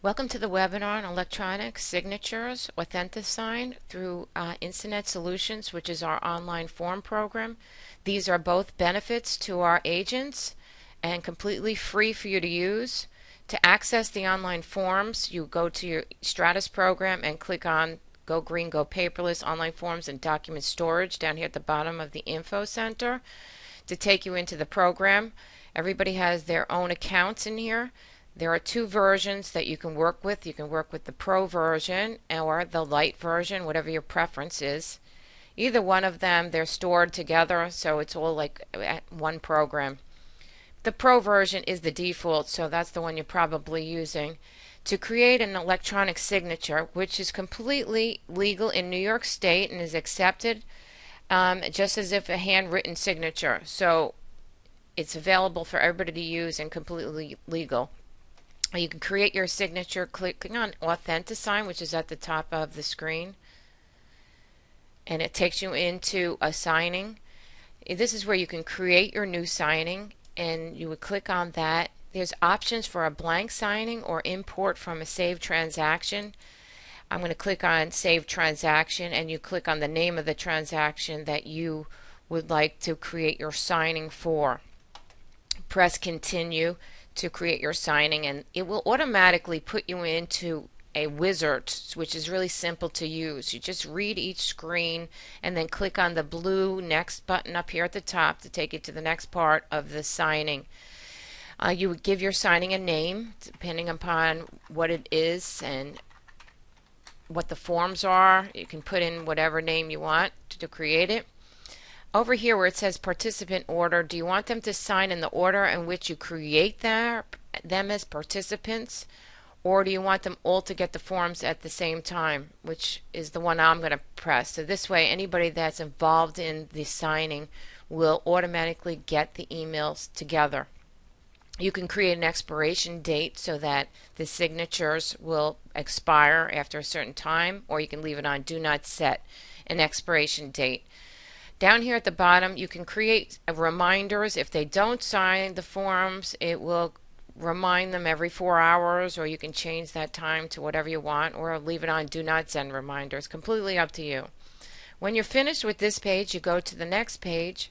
Welcome to the webinar on electronic signatures, Authentisign through Instanet Solutions, which is our online form program. These are both benefits to our agents and completely free for you to use. To access the online forms, you go to your Stratus program and click on Go Green, Go Paperless, Online Forms and Document Storage down here at the bottom of the Info Center to take you into the program. Everybody has their own accounts in here. There are two versions that you can work with. You can work with the Pro version or the Lite version, whatever your preference is. Either one of them, they're stored together, so it's all like one program. The Pro version is the default, so that's the one you're probably using. To create an electronic signature, which is completely legal in New York State and is accepted just as if a handwritten signature. So it's available for everybody to use and completely legal. You can create your signature clicking on Authentisign, which is at the top of the screen, and it takes you into a signing. This is where you can create your new signing, and you would click on that. There's options for a blank signing or import from a saved transaction. I'm going to click on Save Transaction, and you click on the name of the transaction that you would like to create your signing for. Press Continue to create your signing, and it will automatically put you into a wizard, which is really simple to use. You just read each screen and then click on the blue Next button up here at the top to take you to the next part of the signing. You would give your signing a name depending upon what it is and what the forms are. You can put in whatever name you want to create it. Over here where it says participant order, do you want them to sign in the order in which you create them as participants, or do you want them all to get the forms at the same time, which is the one I'm going to press. So this way anybody that's involved in the signing will automatically get the emails together. You can create an expiration date so that the signatures will expire after a certain time, or you can leave it on Do Not Set an expiration date. Down here at the bottom, you can create reminders. If they don't sign the forms, it will remind them every 4 hours, or you can change that time to whatever you want, or leave it on Do Not Send Reminders. Completely up to you. When you're finished with this page, you go to the next page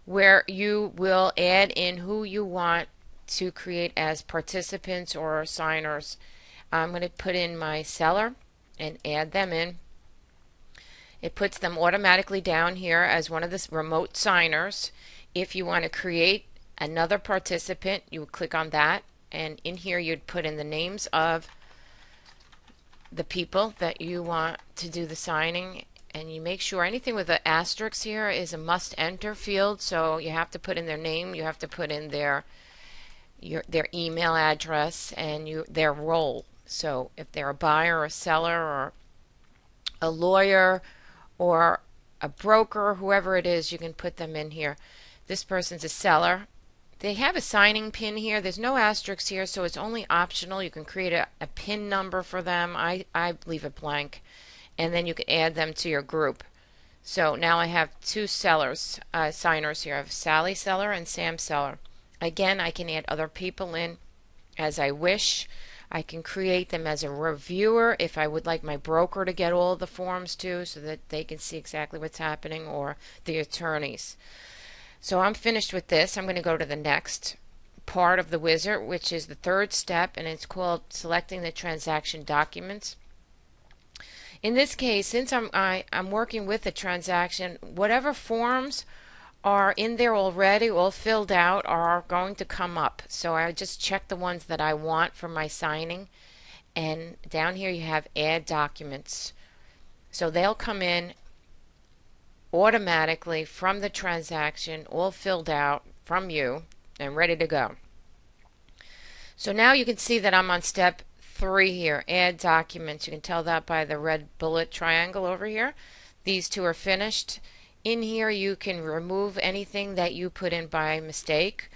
where you will add in who you want to create as participants or signers. I'm going to put in my seller and add them in. It puts them automatically down here as one of the remote signers. If you want to create another participant, you would click on that, and in here you'd put in the names of the people that you want to do the signing, and you make sure anything with the asterisk here is a must enter field, so you have to put in their name, you have to put in their email address and their role. So if they're a buyer or a seller or a lawyer or a broker, whoever it is, you can put them in here. This person's a seller. They have a signing pin here. There's no asterisks here, so it's only optional. You can create a pin number for them. I leave it blank, and then you can add them to your group. So now I have two sellers, signers here. I have Sally Seller and Sam Seller. Again, I can add other people in as I wish. I can create them as a reviewer if I would like my broker to get all the forms too, so that they can see exactly what's happening, or the attorneys. So I'm finished with this. I'm going to go to the next part of the wizard, which is the third step, and it's called selecting the transaction documents. In this case, since I'm working with a transaction, whatever forms are in there already, all filled out, are going to come up. So I just check the ones that I want for my signing, and down here you have Add Documents. So they'll come in automatically from the transaction, all filled out from you and ready to go. So now you can see that I'm on step 3 here, Add Documents. You can tell that by the red bullet triangle over here. These two are finished. In here you can remove anything that you put in by mistake,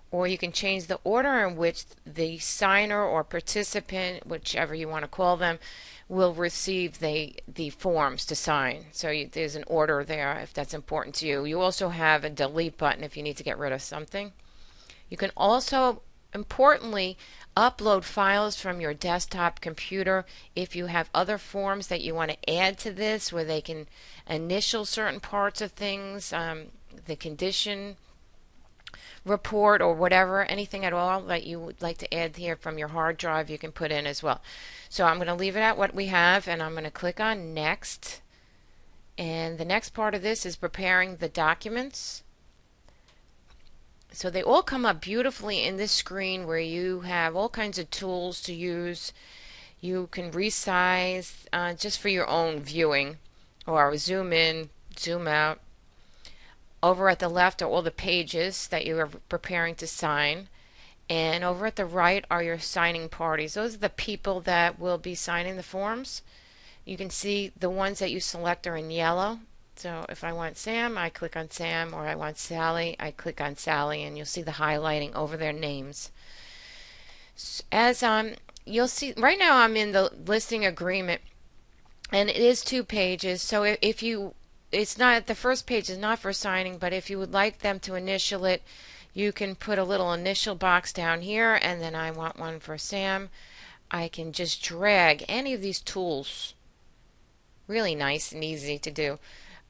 or you can change the order in which the signer or participant, whichever you want to call them, will receive the forms to sign. So there's an order there if that's important to you. You also have a delete button if you need to get rid of something. You can also Importantly, upload files from your desktop computer. If you have other forms that you want to add to this where they can initial certain parts of things, the condition report or whatever, anything at all that you would like to add here from your hard drive, you can put in as well. So I'm going to leave it at what we have, and I'm going to click on Next. And the next part of this is preparing the documents. So they all come up beautifully in this screen where you have all kinds of tools to use. You can resize just for your own viewing, or zoom in, zoom out. Over at the left are all the pages that you are preparing to sign, and over at the right are your signing parties. Those are the people that will be signing the forms. You can see the ones that you select are in yellow. So if I want Sam, I click on Sam, or I want Sally, I click on Sally, and you'll see the highlighting over their names. As you'll see, right now I'm in the listing agreement, and it is 2 pages. So if you, it's not, the first page is not for signing, but if you would like them to initial it, you can put a little initial box down here, and then I want one for Sam. I can just drag any of these tools, really nice and easy to do,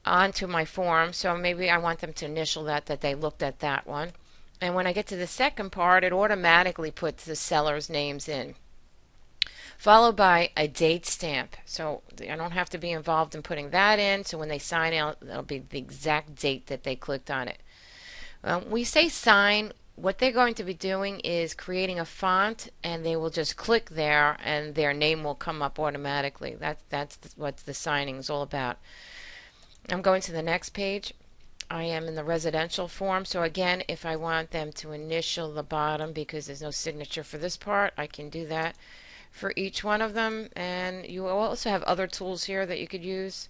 onto my form. So maybe I want them to initial that they looked at that one. And when I get to the second part, it automatically puts the seller's names in, followed by a date stamp. So I don't have to be involved in putting that in. So when they sign out, it'll be the exact date that they clicked on it. We say sign. What they're going to be doing is creating a font, and they will just click there, and their name will come up automatically. That's what the signing is all about. I'm going to the next page. I am in the residential form. So again, if I want them to initial the bottom because there's no signature for this part, I can do that for each one of them. And you also have other tools here that you could use.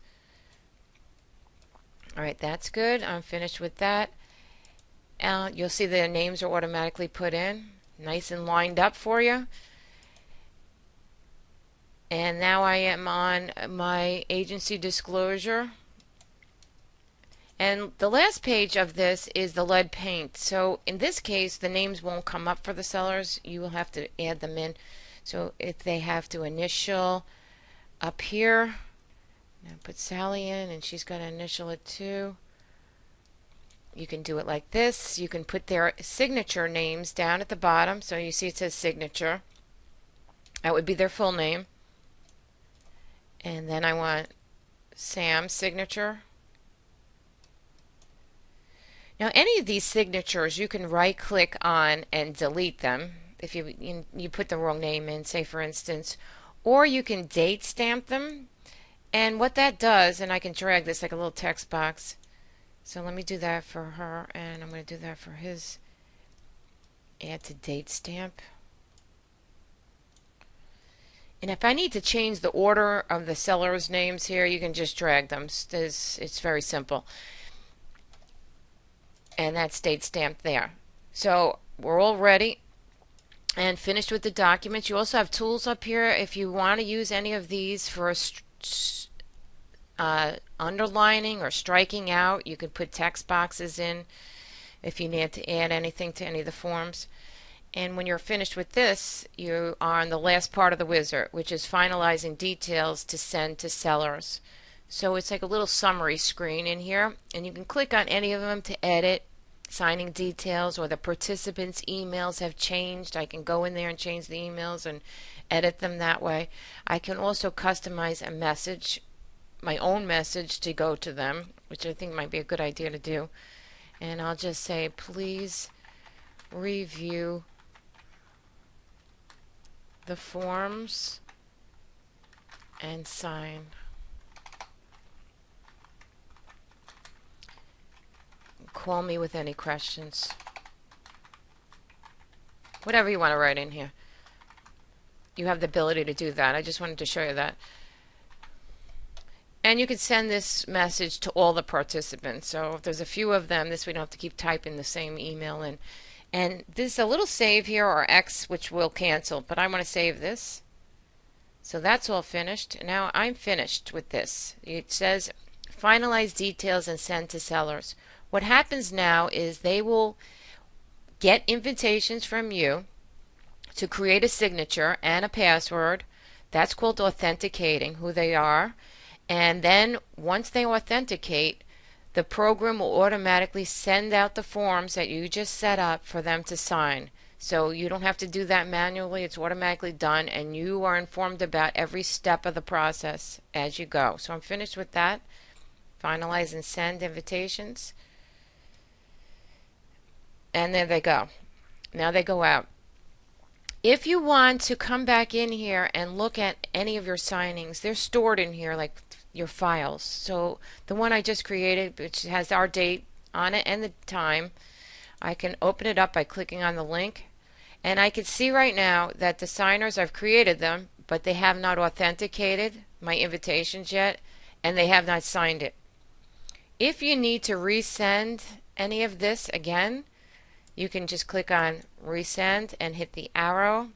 Alright, that's good. I'm finished with that. You'll see their names are automatically put in, nice and lined up for you. And now I am on my agency disclosure. And the last page of this is the lead paint. So in this case, the names won't come up for the sellers. You will have to add them in. So if they have to initial up here, now put Sally in, and she's going to initial it too. You can do it like this. You can put their signature names down at the bottom. So you see it says signature. That would be their full name. And then I want Sam's signature. Now any of these signatures you can right click on and delete them if you put the wrong name in, say for instance, or you can date stamp them. And what that does, and I can drag this like a little text box. So let me do that for her, and I'm going to do that for his. Add to date stamp. And if I need to change the order of the seller's names here, you can just drag them. It's very simple. And that's date stamped there. So we're all ready and finished with the documents. You also have tools up here if you want to use any of these for underlining or striking out. You could put text boxes in if you need to add anything to any of the forms. And when you're finished with this, you are on the last part of the wizard, which is finalizing details to send to sellers. So it's like a little summary screen in here, and you can click on any of them to edit signing details, or the participants' emails have changed. I can go in there and change the emails and edit them that way. I can also customize a message, my own message, to go to them, which I think might be a good idea to do. And I'll just say, please review the forms and sign. Call me with any questions. Whatever you want to write in here. You have the ability to do that. I just wanted to show you that. And you can send this message to all the participants. So if there's a few of them, this we don't have to keep typing the same email in. And there's a little save here, or X, which will cancel, but I want to save this. So that's all finished. Now I'm finished with this. It says finalize details and send to sellers. What happens now is they will get invitations from you, to create a signature and a password. That's called authenticating who they are. And then once they authenticate, the program will automatically send out the forms that you just set up for them to sign. So you don't have to do that manually. It's automatically done, and you are informed about every step of the process as you go. So I'm finished with that. Finalize and send invitations. And there they go. Now they go out. If you want to come back in here and look at any of your signings, they're stored in here like your files. So the one I just created, which has our date on it and the time, I can open it up by clicking on the link, and I can see right now that the signers, I've created them, but they have not authenticated my invitations yet, and they have not signed it. If you need to resend any of this again, you can just click on resend and hit the arrow.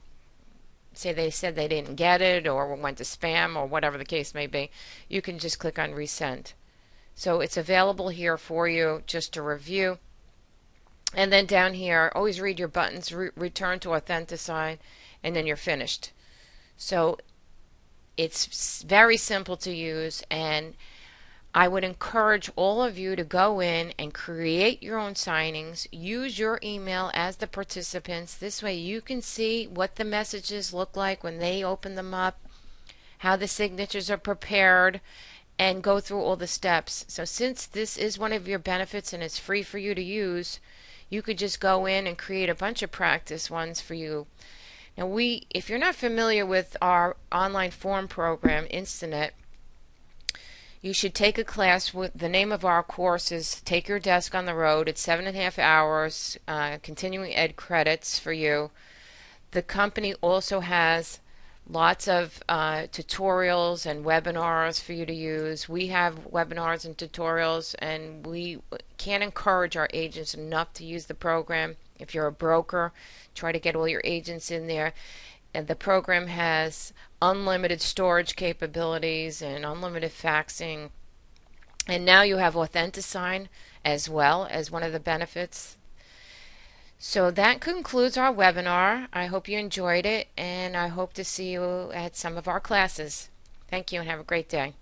Say they said they didn't get it or went to spam or whatever the case may be. You can just click on resend. So it's available here for you just to review. And then down here, always read your buttons, return to authenticate, and then you're finished. So it's very simple to use, and I would encourage all of you to go in and create your own signings. Use your email as the participants. This way you can see what the messages look like when they open them up, how the signatures are prepared, and go through all the steps. So since this is one of your benefits and it's free for you to use, you could just go in and create a bunch of practice ones for you. Now if you're not familiar with our online form program, Instanet, you should take a class. With the name of our course is Take Your Desk on the Road. It's 7.5 hours, continuing ed credits for you. The company also has lots of tutorials and webinars for you to use. We have webinars and tutorials, and we can't encourage our agents enough to use the program. If you're a broker, try to get all your agents in there. And the program has unlimited storage capabilities and unlimited faxing. And now you have AuthentiSign as well as one of the benefits. So that concludes our webinar. I hope you enjoyed it, and I hope to see you at some of our classes. Thank you and have a great day.